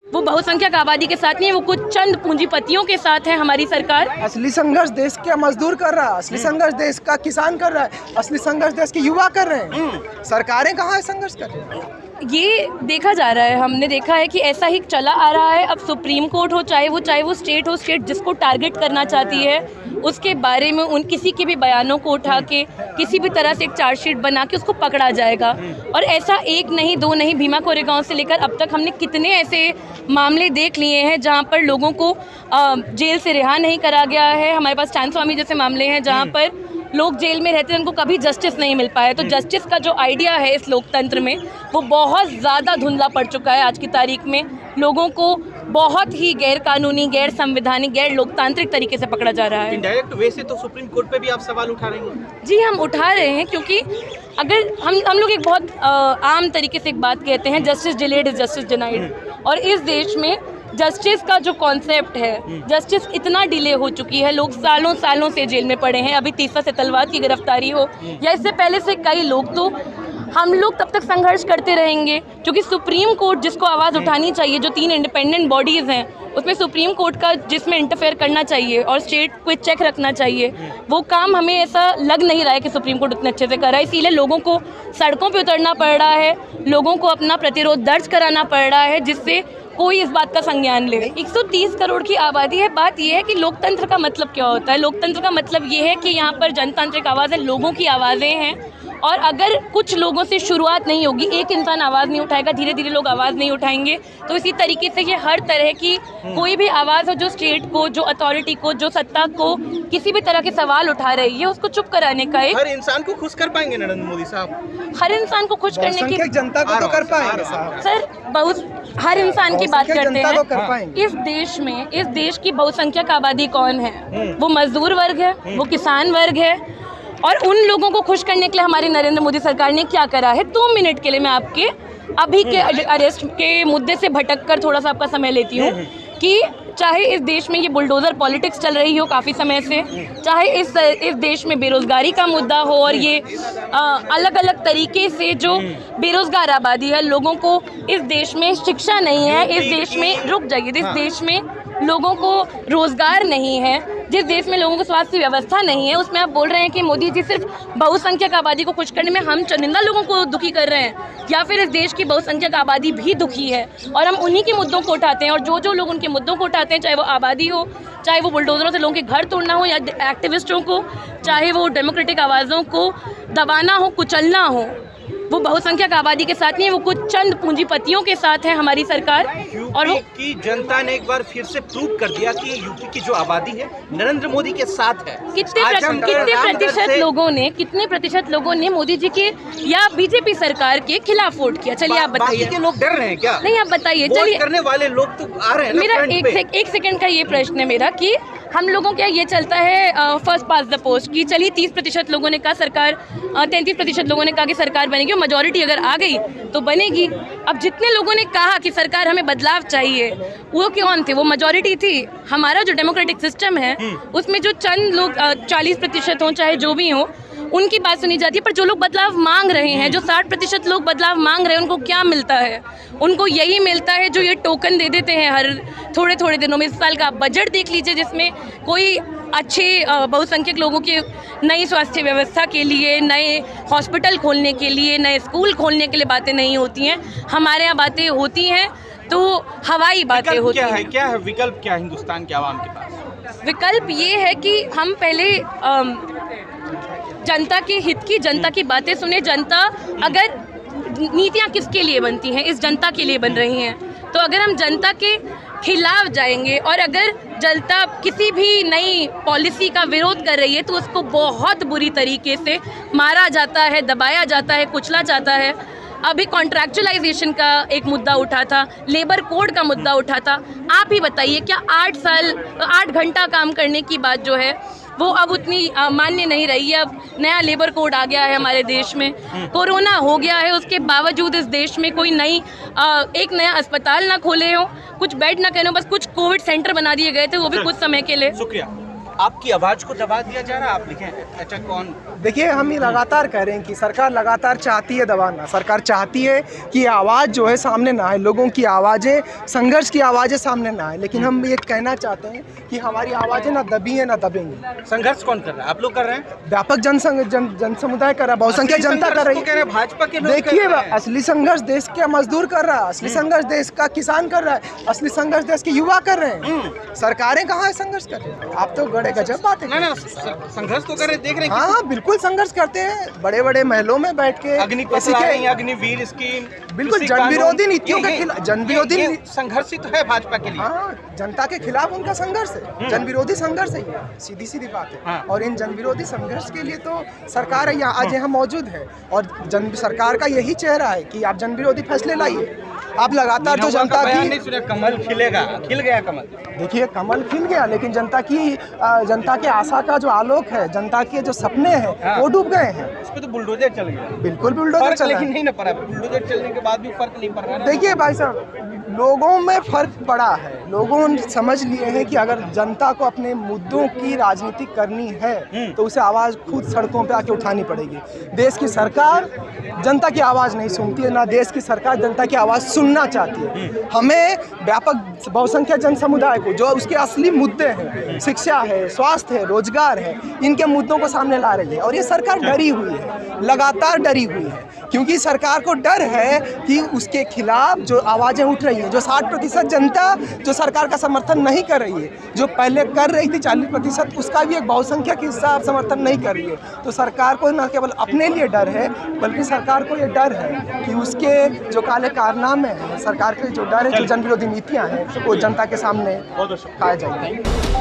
वो बहुसंख्यक आबादी के साथ नहीं है, वो कुछ चंद पूंजीपतियों के साथ है हमारी सरकार। असली संघर्ष देश का मजदूर कर रहा है, असली संघर्ष देश का किसान कर रहा है, असली संघर्ष देश के युवा कर रहे हैं। सरकारें कहाँ है संघर्ष कर रही हैं? ये देखा जा रहा है, हमने देखा है कि ऐसा ही चला आ रहा है। अब सुप्रीम कोर्ट हो, चाहे वो स्टेट हो, स्टेट जिसको टारगेट करना चाहती है उसके बारे में उन किसी के भी बयानों को उठा के किसी भी तरह से एक चार्जशीट बना के उसको पकड़ा जाएगा। और ऐसा एक नहीं दो नहीं, भीमा कोरेगांव से लेकर अब तक हमने कितने ऐसे मामले देख लिए हैं जहाँ पर लोगों को जेल से रिहा नहीं करा गया है। हमारे पास चांद स्वामी जैसे मामले हैं जहाँ पर लोग जेल में रहते हैं, उनको कभी जस्टिस नहीं मिल पाया। तो जस्टिस का जो आइडिया है इस लोकतंत्र में वो बहुत ज़्यादा धुंधला पड़ चुका है। आज की तारीख में लोगों को बहुत ही गैर कानूनी, गैर संवैधानिक, गैर लोकतांत्रिक तरीके से पकड़ा जा रहा है। इनडायरेक्ट वे से तो सुप्रीम कोर्ट पे भी आप सवाल उठा रहे हैं? जी, हम उठा रहे हैं क्योंकि अगर हम लोग एक बहुत आम तरीके से एक बात कहते हैं, justice delayed is justice denied. और इस देश में जस्टिस का जो कॉन्सेप्ट है, जस्टिस इतना डिले हो चुकी है, लोग सालों सालों से जेल में पड़े हैं। अभी तीसरा सेतलवाद की गिरफ्तारी हो या इससे पहले से कई लोग, तो हम लोग तब तक संघर्ष करते रहेंगे क्योंकि सुप्रीम कोर्ट जिसको आवाज़ उठानी चाहिए, जो 3 इंडिपेंडेंट बॉडीज़ हैं उसमें सुप्रीम कोर्ट का जिसमें इंटरफेयर करना चाहिए और स्टेट को चेक रखना चाहिए, वो काम हमें ऐसा लग नहीं रहा है कि सुप्रीम कोर्ट उतने अच्छे से कर रहा है। इसीलिए लोगों को सड़कों पे उतरना पड़ रहा है, लोगों को अपना प्रतिरोध दर्ज कराना पड़ रहा है जिससे कोई इस बात का संज्ञान ले। 130 करोड़ की आबादी है। बात यह है कि लोकतंत्र का मतलब क्या होता है। लोकतंत्र का मतलब ये है कि यहाँ पर जनतांत्रिक आवाज़ें, लोगों की आवाज़ें हैं और अगर कुछ लोगों से शुरुआत नहीं होगी, एक इंसान आवाज़ नहीं उठाएगा, धीरे धीरे लोग आवाज़ नहीं उठाएंगे। तो इसी तरीके से ये हर तरह की कोई भी आवाज़ हो जो स्टेट को, जो अथॉरिटी को, जो सत्ता को किसी भी तरह के सवाल उठा रही है उसको चुप कराने का एक। हर इंसान को खुश कर पाएंगे नरेंद्र मोदी साहब? हर इंसान को खुश करने की जनता को तो कर पाएंगे सर, बहुत हर इंसान की बात करते हैं। इस देश की बहुसंख्यक आबादी कौन है? वो मजदूर वर्ग है, वो किसान वर्ग है। और उन लोगों को खुश करने के लिए हमारी नरेंद्र मोदी सरकार ने क्या करा है? 2 मिनट के लिए मैं आपके अभी के अरेस्ट के मुद्दे से भटक कर थोड़ा सा आपका समय लेती हूँ कि चाहे इस देश में ये बुलडोज़र पॉलिटिक्स चल रही हो काफ़ी समय से, चाहे इस देश में बेरोज़गारी का मुद्दा हो और ये अलग अलग तरीके से जो बेरोज़गार आबादी है, लोगों को इस देश में शिक्षा नहीं है, इस देश में रुक जाइए, इस देश में लोगों को रोज़गार नहीं है, जिस देश में लोगों को स्वास्थ्य व्यवस्था नहीं है, उसमें आप बोल रहे हैं कि मोदी जी सिर्फ बहुसंख्यक आबादी को खुश करने में हम चुनिंदा लोगों को दुखी कर रहे हैं, या फिर इस देश की बहुसंख्यक आबादी भी दुखी है और हम उन्हीं के मुद्दों को उठाते हैं। और जो लोग उनके मुद्दों को उठाते हैं, चाहे वो आबादी हो, चाहे वो बुलडोजरों से लोगों के घर तोड़ना हो, या एक्टिविस्टों को, चाहे वो डेमोक्रेटिक आवाज़ों को दबाना हो, कुचलना हो, वो बहुसंख्यक आबादी के साथ नहीं है, वो कुछ चंद पूंजीपतियों के साथ है हमारी सरकार। और वो की जनता ने एक बार फिर से प्रूव कर दिया कि यूपी की जो आबादी है नरेंद्र मोदी के साथ है। कितने प्रतिशत लोगों ने मोदी जी के या बीजेपी सरकार के खिलाफ वोट किया? चलिए आप बताइए। बाकी के लोग डर रहे हैं क्या? नहीं, आप बताइए। चलिए, करने वाले लोग तो आ रहे हैं। मेरा एक सेकंड का ये प्रश्न है मेरा कि हम लोगों क्या ये चलता है फर्स्ट पास द पोस्ट की, चलिए 30% लोगों ने कहा सरकार, 33% लोगों ने कहा कि सरकार बनेगी, मेजॉरिटी अगर आ गई तो बनेगी। अब जितने लोगों ने कहा कि सरकार हमें बदलाव चाहिए, वो कौन थे? वो मेजॉरिटी थी। हमारा जो डेमोक्रेटिक सिस्टम है उसमें जो चंद लोग 40% हों, चाहे जो भी हो, उनकी बात सुनी जाती है। पर जो लोग बदलाव मांग रहे हैं, जो 60% लोग बदलाव मांग रहे हैं, उनको क्या मिलता है? उनको यही मिलता है जो ये टोकन दे देते हैं हर थोड़े थोड़े दिनों में। इस साल का बजट देख लीजिए जिसमें कोई अच्छे बहुसंख्यक लोगों की नई स्वास्थ्य व्यवस्था के लिए, नए हॉस्पिटल खोलने के लिए, नए स्कूल खोलने के लिए बातें नहीं होती हैं। हमारे यहाँ बातें होती हैं तो हवाई बातें होती हैं। क्या है विकल्प, क्या है हिंदुस्तान के आवाम के पास? विकल्प ये है कि हम पहले जनता के हित की, जनता की बातें सुने। जनता, अगर नीतियाँ किसके लिए बनती हैं? इस जनता के लिए बन रही हैं। तो अगर हम जनता के खिलाफ जाएंगे और अगर जनता किसी भी नई पॉलिसी का विरोध कर रही है तो उसको बहुत बुरी तरीके से मारा जाता है, दबाया जाता है, कुचला जाता है। अभी कॉन्ट्रैक्चुअलाइजेशन का एक मुद्दा उठा था, लेबर कोड का मुद्दा उठा था। आप ही बताइए, क्या 8 घंटा काम करने की बात जो है वो अब उतनी मान्य नहीं रही है? अब नया लेबर कोड आ गया है हमारे देश में, कोरोना हो गया है, उसके बावजूद इस देश में कोई एक नया अस्पताल ना खोले हो, कुछ बेड ना कहने, बस कुछ कोविड सेंटर बना दिए गए थे, वो भी कुछ समय के लिए। शुक्रिया। आपकी आवाज को दबा दिया जा रहा है। आप लिखें अच्छा कौन। देखिए, हम ये लगातार कह रहे हैं कि सरकार लगातार चाहती है दबाना, सरकार चाहती है कि आवाज़ जो है सामने ना आए, लोगों की आवाज़ें, संघर्ष की आवाज़ें सामने ना आए। लेकिन हम ये कहना चाहते हैं कि हमारी आवाज़ें ना दबी हैं ना दबेंगी। संघर्ष कौन कर रहा है? आप लोग कर रहे हैं? व्यापक जन समुदाय कर रहा है, बहुसंख्यक जनता कर रही है। भाजपा के लोग देखिए, कर रहे हैं। असली संघर्ष देश के मजदूर कर रहा है, असली संघर्ष देश का किसान कर रहा है, असली संघर्ष देश के युवा कर रहे हैं। सरकारें कहाँ है संघर्ष कर रही हैं? आप तो गड़े गजब बातें कर रहे हैं। संघर्ष तो कर रहे, देख रहे हैं। हाँ, बिल्कुल संघर्ष करते हैं, बड़े बड़े महलों में बैठ के अग्निपथ, अग्निवीर स्कीम, बिल्कुल जन विरोधी नीतियों के खिलाफ, जन विरोधी संघर्ष ही तो है भाजपा के लिए। हाँ, जनता के खिलाफ उनका संघर्ष है, जन विरोधी संघर्ष है, ये सीधी सीधी बात है। हाँ। और इन जन विरोधी संघर्ष के लिए तो सरकार यहाँ आज यहाँ मौजूद है, और सरकार का यही चेहरा है कि आप जन विरोधी फैसले लाइए। आप लगातार जो जनता की नहीं सुना, कमल खिलेगा, खिल गया कमल। देखिए, कमल खिल गया, लेकिन जनता के आशा का जो आलोक है, जनता के जो सपने हैं, हाँ। वो डूब गए हैं। इस पे तो बुलडोजर चल गया। बिल्कुल बुलडोजर फर्क चला लेकिन है। नहीं ना पड़ा, बुलडोजर चलने के बाद भी फर्क नहीं पड़ रहा है। देखिए भाई साहब, लोगों में फर्क पड़ा है, लोगों ने समझ लिए हैं कि अगर जनता को अपने मुद्दों की राजनीति करनी है तो उसे आवाज़ खुद सड़कों पे आके उठानी पड़ेगी। देश की सरकार जनता की आवाज़ नहीं सुनती है, ना देश की सरकार जनता की आवाज़ सुनना चाहती है। हमें व्यापक बहुसंख्यक जन समुदाय को, जो उसके असली मुद्दे हैं, शिक्षा है, स्वास्थ्य है, रोजगार है, इनके मुद्दों को सामने ला रही है। और ये सरकार डरी हुई है, लगातार डरी हुई है, क्योंकि सरकार को डर है कि उसके खिलाफ जो आवाज़ें उठ रही हैं, जो 60% जनता जो सरकार का समर्थन नहीं कर रही है, जो पहले कर रही थी 40%, उसका भी एक बहुसंख्यक हिस्सा समर्थन नहीं कर रही है। तो सरकार को न केवल अपने लिए डर है, बल्कि सरकार को ये डर है कि उसके जो काले कारनामे हैं, सरकार के जो डर है, जो जन विरोधी नीतियाँ हैं, वो जनता के सामने खाए जाएंगे।